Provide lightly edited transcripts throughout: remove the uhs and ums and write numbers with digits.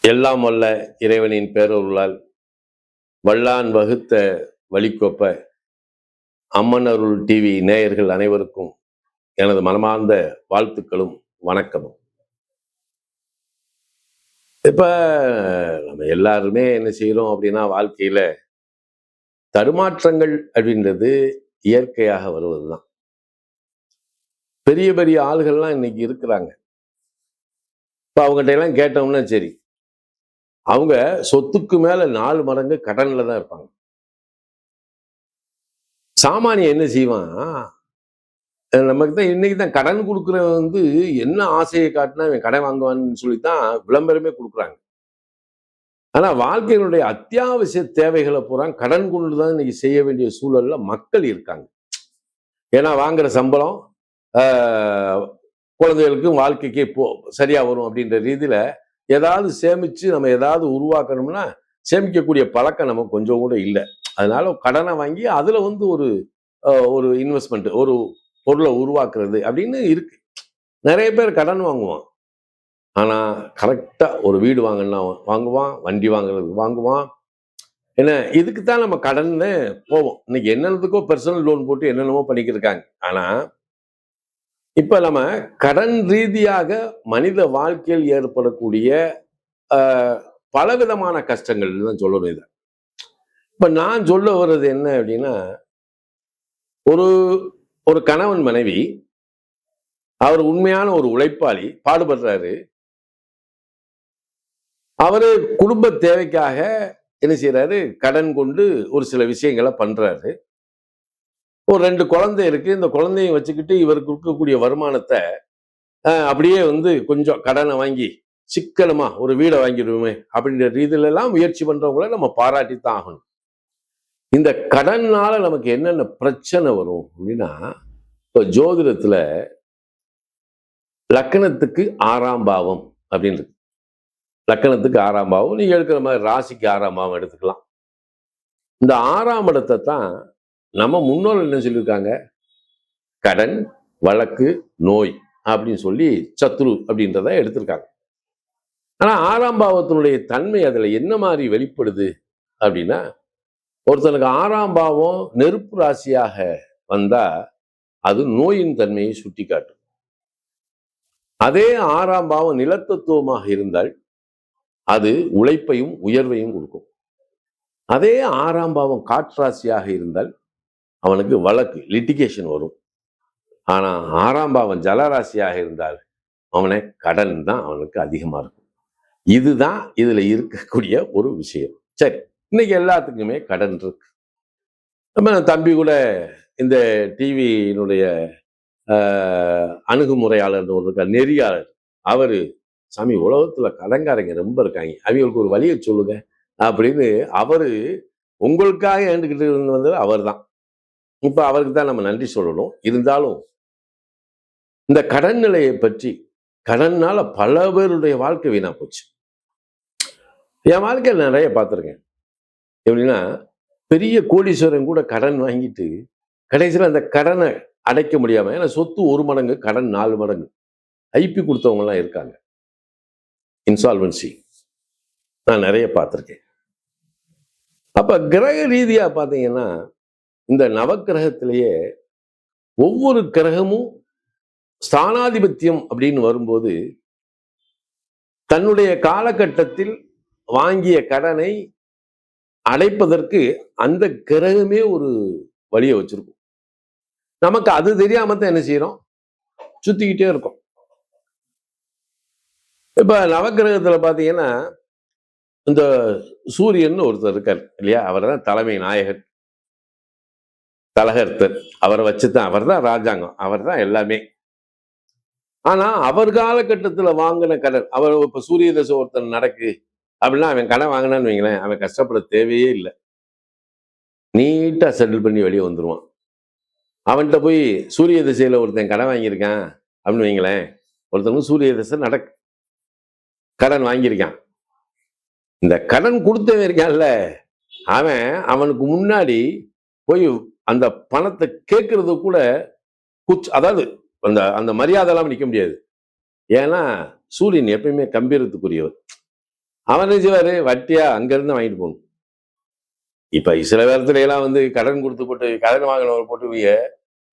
எல்லாம் வல்ல இறைவனின் பேரருளால் வல்லான் வகுத்த வழிக்கொப்ப அம்மனருள் டிவி நேயர்கள் அனைவருக்கும் எனது மனமார்ந்த வாழ்த்துக்களும் வணக்கமும். இப்ப நம்ம எல்லாருமே என்ன செய்யறோம் அப்படின்னா, வாழ்க்கையில தடுமாற்றங்கள் அப்படின்றது இயற்கையாக வருவதுதான். பெரிய பெரிய ஆளுகள்லாம் இன்னைக்கு இருக்கிறாங்க. இப்ப அவங்ககிட்ட எல்லாம் கேட்டோம்னா சரி, அவங்க சொத்துக்கு மேல 4 மடங்கு கடன்ல தான் இருப்பாங்க. சாமானியன் என்ன செய்வான், நமக்கு தான் இன்னைக்கு தான் கடன் கொடுக்குறவன் என்ன ஆசையை காட்டினா இவன் கடன் வாங்குவான்னு சொல்லித்தான் விளம்பரமே கொடுக்குறாங்க. ஆனா வாழ்க்கையினுடைய அத்தியாவசிய தேவைகளை பூரா கடன் கொண்டுதான் இன்னைக்கு செய்ய வேண்டிய சூழல்ல மக்கள் இருக்காங்க. ஏன்னா வாங்குற சம்பளம் குழந்தைகளுக்கும் வாழ்க்கைக்கே சரியா வரும் அப்படின்ற ரீதியில ஏதாவது சேமிச்சு நம்ம ஏதாவது உருவாக்கணும்னா சேமிக்கக்கூடிய பழக்கம் நமக்கு கொஞ்சம் கூட இல்லை. அதனால கடனை வாங்கி அதுல ஒரு இன்வெஸ்ட்மெண்ட், ஒரு பொருளை உருவாக்குறது அப்படின்னு இருக்கு. நிறைய பேர் கடன் வாங்குவான். ஆனா கரெக்டா ஒரு வீடு வாங்கினா வாங்குவான், வண்டி வாங்குறதுக்கு வாங்குவான். என்ன இதுக்குத்தான் நம்ம கடன்னு போவோம். இன்னைக்கு என்னென்னதுக்கோ பர்சனல் லோன் போட்டு என்னென்னமோ பண்ணிக்கிட்டு இருக்காங்க. ஆனா இப்ப நம்ம கடன் ரீதியாக மனித வாழ்க்கையில் ஏற்படக்கூடிய பலவிதமான கஷ்டங்கள் தான் சொல்லணும். இதை இப்ப நான் சொல்ல வர்றது என்ன அப்படின்னா, ஒரு ஒரு கணவன் மனைவி, அவர் உண்மையான ஒரு உழைப்பாளி, பாடுபடுறாரு. அவரு குடும்ப தேவைக்காக என்ன செய்யறாரு, கடன் கொண்டு ஒரு சில விஷயங்களை பண்றாரு. ஒரு 2 குழந்தை இருக்கு. இந்த குழந்தைய வச்சுக்கிட்டு இவருக்கு இருக்கக்கூடிய வருமானத்தை அப்படியே கொஞ்சம் கடனை வாங்கி சிக்கனமா ஒரு வீடை வாங்கிடுவோமே அப்படின்ற ரீதியில எல்லாம் முயற்சி பண்றவங்கள நம்ம பாராட்டித்தான் ஆகணும். இந்த கடன்னால நமக்கு என்னென்ன பிரச்சனை வரும் அப்படின்னா, இப்போ ஜோதிடத்துல லக்கணத்துக்கு 6ஆம் பாவம் அப்படின்னு இருக்கு. லக்கணத்துக்கு 6ஆம் பாவம், நீங்க எடுக்கிற மாதிரி ராசிக்கு 6ஆம் பாவம் எடுத்துக்கலாம். இந்த 6ஆம் இடத்தை தான் நம்ம முன்னோர்கள் என்ன சொல்லியிருக்காங்க, கடன், வழக்கு, நோய் அப்படின்னு சொல்லி சத்ரு அப்படின்றத எடுத்திருக்காங்க. ஆனா 6ஆம் பாவத்தினுடைய தன்மை அதுல என்ன மாதிரி வெளிப்படுது அப்படின்னா, ஒருத்தனுக்கு 6ஆம் பாவம் நெருப்பு ராசியாக வந்தா அது நோயின் தன்மையை சுட்டி காட்டும். அதே 6ஆம் பாவம் நிலத்தத்துவமாக இருந்தால் அது உழைப்பையும் உயர்வையும் கொடுக்கும். அதே 6ஆம் பாவம் காற்றாசியாக இருந்தால் அவனுக்கு வழக்கு, லிட்டிகேஷன் வரும். ஆனா 6ஆம் பாவம் ஜலராசியாக இருந்தால் அவனை கடன் தான் அவனுக்கு அதிகமா இருக்கும். இதுதான் இதுல இருக்கக்கூடிய ஒரு விஷயம். சரி, இன்னைக்கு எல்லாத்துக்குமே கடன் இருக்கு. நம்ம தம்பி கூட இந்த டிவியினுடைய அணுகுமுறையாளர் ஒரு இருக்கார், நெறியாளர். அவரு, சாமி உலகத்துல கடன்காரங்க ரொம்ப இருக்காங்க, அவங்களுக்கு ஒரு வழியை சொல்லுங்க அப்படின்னு அவரு உங்களுக்காக ஏண்டுகிட்டு வந்தது அவர் தான். இப்ப அவருக்கு தான் நம்ம நன்றி சொல்லணும். இருந்தாலும் இந்த கடன் நிலையை பற்றி, கடன்னால பல பேருடைய வாழ்க்கை வீணா போச்சு. என் வாழ்க்கையில் நிறைய பார்த்துருக்கேன். எப்படின்னா, பெரிய கோடீஸ்வரன் கூட கடன் வாங்கிட்டு கடைசியில் அந்த கடனை அடைக்க முடியாம, ஏன்னா சொத்து 1 மடங்கு, கடன் 4 மடங்கு ஐபி கொடுத்தவங்க எல்லாம் இருக்காங்க. இன்சால்வன்சி நான் நிறைய பார்த்துருக்கேன். அப்ப கிரக ரீதியா பார்த்தீங்கன்னா, இந்த நவக்கிரகத்திலேயே ஒவ்வொரு கிரகமும் ஸ்தானாதிபத்தியம் அப்படின்னு வரும்போது தன்னுடைய காலகட்டத்தில் வாங்கிய கடனை அடைப்பதற்கு அந்த கிரகமே ஒரு வழியை வச்சிருக்கும். நமக்கு அது தெரியாம தான் என்ன செய்யறோம், சுத்திக்கிட்டே இருக்கும். இப்ப நவக்கிரகத்துல பாத்தீங்கன்னா, இந்த சூரியன் ஒருத்தர் இருக்கார் இல்லையா, அவர் தான் தலைமை நாயகர், தலகர்த்தர். அவரை வச்சுதான், அவர் தான் ராஜாங்கம், அவர் தான் எல்லாமே. ஆனா அவர் காலகட்டத்துல வாங்கின கடன், அவர் இப்ப சூரிய தசை ஒருத்தர் நடக்கு அப்படின்னா அவன் கடன் வாங்கினான்னு வைங்களேன், அவன் கஷ்டப்பட தேவையே இல்லை, நீட்டா செட்டில் பண்ணி வெளியே வந்துருவான். அவன்கிட்ட போய் சூரிய திசையில ஒருத்தன் கடன் வாங்கியிருக்கான் அப்படின்னு வைங்களேன், ஒருத்தனுக்கு சூரிய திசை நடக்கு, கடன் வாங்கியிருக்கான். இந்த கடன் கொடுத்தவன் இருக்கான்ல, அவனுக்கு முன்னாடி போய் அந்த பணத்தை கேட்கறது கூட அதாவது அந்த மரியாதை எல்லாம் நிற்க முடியாது. ஏன்னா சூரியன் எப்பயுமே கம்பீரத்துக்குரியவர். அவன் என்ன செய்வாரு, வட்டியா அங்கிருந்து வாங்கிட்டு போகணும். இப்ப சில நேரத்துல எல்லாம் வந்து கடன் கொடுத்து போட்டு கடன் வாங்கினவர் போட்டு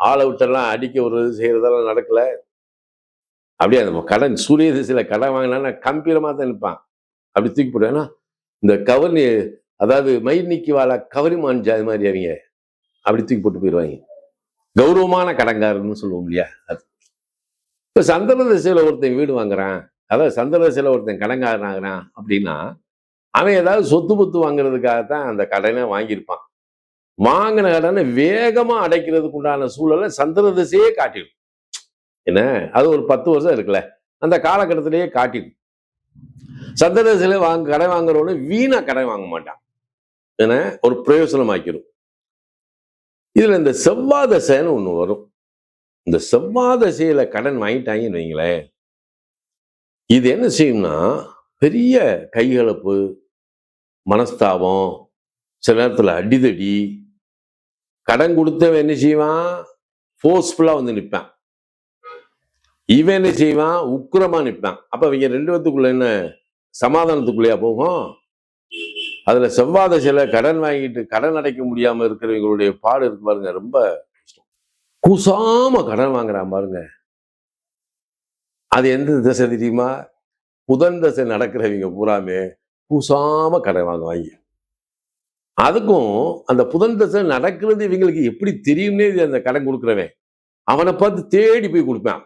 ஆளை விட்டெல்லாம் அடிக்க ஒரு செய்யறதெல்லாம் நடக்கல. அப்படியே அந்த கடன் சூரிய திசையில கடன் வாங்கினா கம்பீரமா தான் நிற்பான். அப்படி தூக்கி போட்டு ஏன்னா இந்த கவர்னி அதாவது மயிர் நீக்கி வாழ கவரிமான் ஜாதி மாதிரி அவங்க அப்படி தூக்கி போட்டு போயிடுவாங்க. கௌரவமான கடன்காரன்னு சொல்லுவோம் இல்லையா அது. இப்ப சந்திர திசையில ஒருத்தன் வீடு வாங்குறான், அதாவது சந்திர திசையில ஒருத்தன் கடன்காரன் ஆகுறான் அப்படின்னா அவன் ஏதாவது சொத்து பொத்து வாங்குறதுக்காகத்தான் அந்த கடனை வாங்கியிருப்பான். வாங்கின கடனை வேகமா அடைக்கிறதுக்கு உண்டான சூழலை சந்திர திசையே காட்டிடும். என்ன அது ஒரு 10 வருஷம் இருக்குல்ல, அந்த காலகட்டத்திலேயே காட்டிடும். சந்திர திசையில கடன் வாங்குறவனு வீணா கடன் வாங்க மாட்டான், ஏன்னா ஒரு பிரயோசனமாக்கிடும். இதுல இந்த செவ்வாய் தசைன்னு ஒண்ணு வரும். இந்த செவ்வாய் தசையில கடன் வாங்கிட்டாங்கன்னு வைங்களேன், இது என்ன செய்யும்னா பெரிய கைகலப்பு, மனஸ்தாபம், சில நேரத்துல அடிதடி. கடன் கொடுத்தவன் என்ன செய்வான், ஃபோர்ஸ்ஃபுல்லா வந்து நிற்பான். இவன் என்ன செய்வான், உக்கிரமா நிற்பான். அப்ப இவங்க 2 பேத்துக்குள்ள என்ன சமாதானத்துக்குள்ளேயா போகும்? அதுல செவ்வாய் தசையில கடன் வாங்கிட்டு கடன் அடைக்க முடியாம இருக்கிறவங்களுடைய பாடு இருக்கு பாருங்க, ரொம்ப கஷ்டம். கூசாம கடன் வாங்குறான் பாருங்க, அது எந்த திசை தெரியுமா? புதன் தசை நடக்கிறவங்க பூராமே கூசாம கடன் வாங்குவாங்க. அதுக்கும் அந்த புதன் தசை நடக்கிறது இவங்களுக்கு எப்படி தெரியும்னே அந்த கடன் கொடுக்குறவன் அவனை பார்த்து தேடி போய் கொடுப்பான்.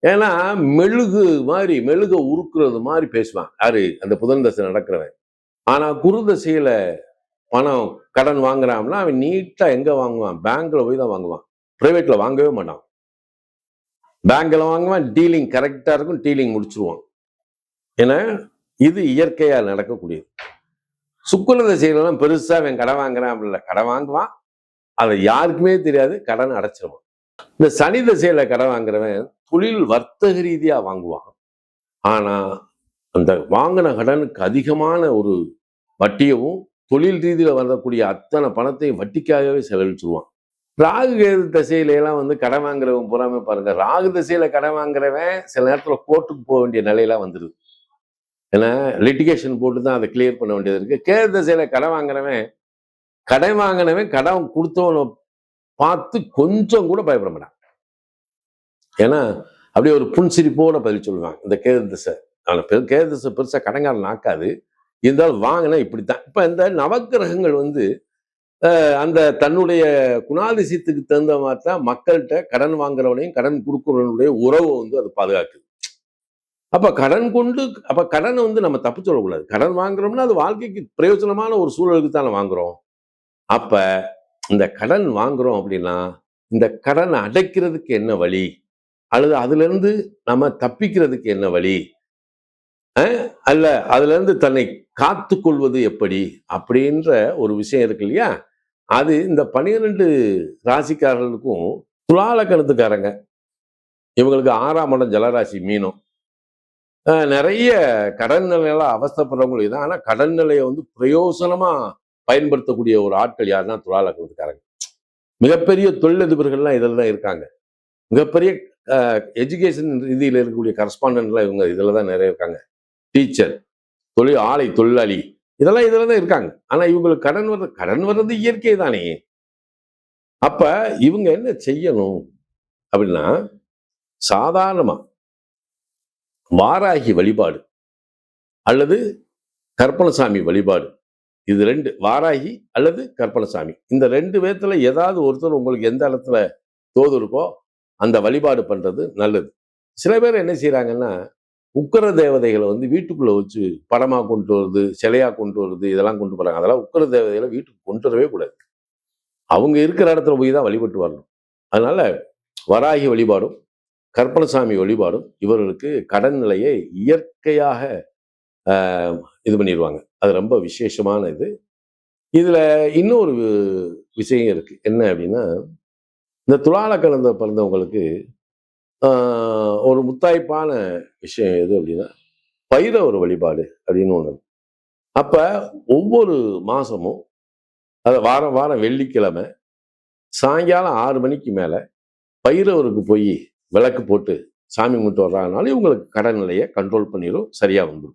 ஏன்னா மெழுக உருக்குறது மாதிரி பேசுவான் யாரு, அந்த புதன் தசை நடக்கிறவன். ஆனா குரு தசையில பணம் கடன் வாங்குறான்னா அவன் நீட்டா எங்க வாங்குவான், பேங்க்ல போய் தான் வாங்குவான், பிரைவேட்ல வாங்கவே மாட்டான். பேங்க்ல வாங்குவான், டீலிங் கரெக்டா இருக்கும், டீலிங் முடிச்சிருவான். ஏன்னா இது இயற்கையா நடக்கக்கூடியது. சுக்கிர தசையிலாம் பெருசா அவன் கடன் வாங்குறான் அப்படில்ல, கடன் வாங்குவான், அதை யாருக்குமே தெரியாது, கடன் அடைச்சிருவான். இந்த சனி தசையில கடன் வாங்குறவன் தொழில் வர்த்தக ரீதியா வாங்குவான். ஆனா அந்த வாங்கின கடனுக்கு அதிகமான ஒரு வட்டியவும் தொழில் ரீதியில வரக்கூடிய அத்தனை பணத்தையும் வட்டிக்காகவே செலவழிச்சிருவான். ராகு கேது தசையில எல்லாம் வந்து கடன் வாங்குறவன் பூராமே பாருங்க, ராகு தசையில கடன் வாங்குறவன் சில நேரத்துல கோர்ட்டுக்கு போக வேண்டிய நிலையெல்லாம் வந்துருது. ஏன்னா லிட்டிகேஷன் போட்டு தான் அதை கிளியர் பண்ண வேண்டியது இருக்கு. கேது தசையில கடன் வாங்கினவன் கடன் கொடுத்தவனை பார்த்து கொஞ்சம் கூட பயப்பட மாட்டான். ஏன்னா அப்படியே ஒரு புன்சிரிப்போட பதில் சொல்லுவான். இந்த கேது திசை கேது திசை பெருசா கடன்காரன் ஆக்காது, இருந்தாலும் வாங்கினா இப்படித்தான். இப்ப இந்த நவக்கிரகங்கள் வந்து அந்த தன்னுடைய குணாதிசயத்துக்கு தகுந்த மாதிரி தான் மக்கள்கிட்ட கடன் வாங்குறவனையும் கடன் கொடுக்குறவனுடைய உறவை வந்து அது பாதுகாக்குது. அப்ப கடனை வந்து நம்ம தப்பு சொல்லக்கூடாது. கடன் வாங்குறோம்னா அது வாழ்க்கைக்கு பிரயோஜனமான ஒரு சூழலுக்கு தானே வாங்குறோம். அப்ப இந்த கடன் வாங்குறோம் அப்படின்னா இந்த கடனை அடைக்கிறதுக்கு என்ன வழி, அல்லது அதுல இருந்து நம்ம தப்பிக்கிறதுக்கு என்ன வழி, அல்ல அதுல இருந்து தன்னை காத்து கொள்வது எப்படி அப்படின்ற ஒரு விஷயம் இருக்கு இல்லையா. அது இந்த 12 ராசிக்காரர்களுக்கும் துலா லக்னத்துக்காரங்க இவங்களுக்கு 6ஆம் இடம் ஜலராசி மீனம். நிறைய கடன் நிலையெல்லாம் அவஸ்தைப்படுறவங்களுக்கு தான். ஆனா கடன் நிலையை வந்து பிரயோசனமா பயன்படுத்தக்கூடிய ஒரு ஆட்கள் யாருன்னா துலா லக்னத்துக்காரங்க. மிகப்பெரிய தொழிலதிபர்கள்லாம் இதில் தான் இருக்காங்க. மிகப்பெரிய எஜுகேஷன் ரீதியில் இருக்கக்கூடிய கரஸ்பாண்டன்ட்லாம் இவங்க இதில் தான் நிறைய இருக்காங்க. டீச்சர், ஆலை தொழிலாளி, இதெல்லாம் இதில் தான் இருக்காங்க. ஆனா இவங்களுக்கு கடன் வர்றது இயற்கை தானே. அப்ப இவங்க என்ன செய்யணும் அப்படின்னா, சாதாரணமா வாராகி வழிபாடு அல்லது கற்பனசாமி வழிபாடு, இது 2, வாராகி அல்லது கற்பனசாமி, இந்த 2 பேர்த்துல ஏதாவது ஒருத்தர் உங்களுக்கு எந்த இடத்துல தோது இருக்கோ அந்த வழிபாடு பண்றது நல்லது. சில பேர் என்ன செய்யறாங்கன்னா, உக்கிர தேவதைகளை வந்து வீட்டுக்குள்ள வச்சு படமா கொண்டு வருது, சிலையா கொண்டு வருது, இதெல்லாம் கொண்டு போறாங்க. அதெல்லாம் உக்கிர தேவதைகளை வீட்டுக்கு கொண்டு வரவே கூடாது. அவங்க இருக்கிற இடத்துல போய் தான் வழிபட்டு வரணும். அதனால வராகி வழிபாடும் கற்பனசாமி வழிபாடும் இவர்களுக்கு கடன் நிலையை இயற்கையாக இது பண்ணிடுவாங்க. அது ரொம்ப விசேஷமான இது. இதுல இன்னொரு விஷயம் இருக்கு. என்ன அப்படின்னா, இந்த துலா லக்னத்துல பிறந்தவங்களுக்கு ஒரு முத்தாய்ப்பான விஷயம் எது அப்படின்னா, பைரவர் வழிபாடு அப்படின்னு ஒண்ணு. அப்ப ஒவ்வொரு மாசமும் வாரம் வாரம் வெள்ளிக்கிழமை சாயங்காலம் 6 மணிக்கு மேல பைரவருக்கு போய் விளக்கு போட்டு சாமி கும்பிட்டு வர்றதுனால இவங்களுக்கு கடன் நிலையை கண்ட்ரோல் பண்ணிடும், சரியா வந்துடும்.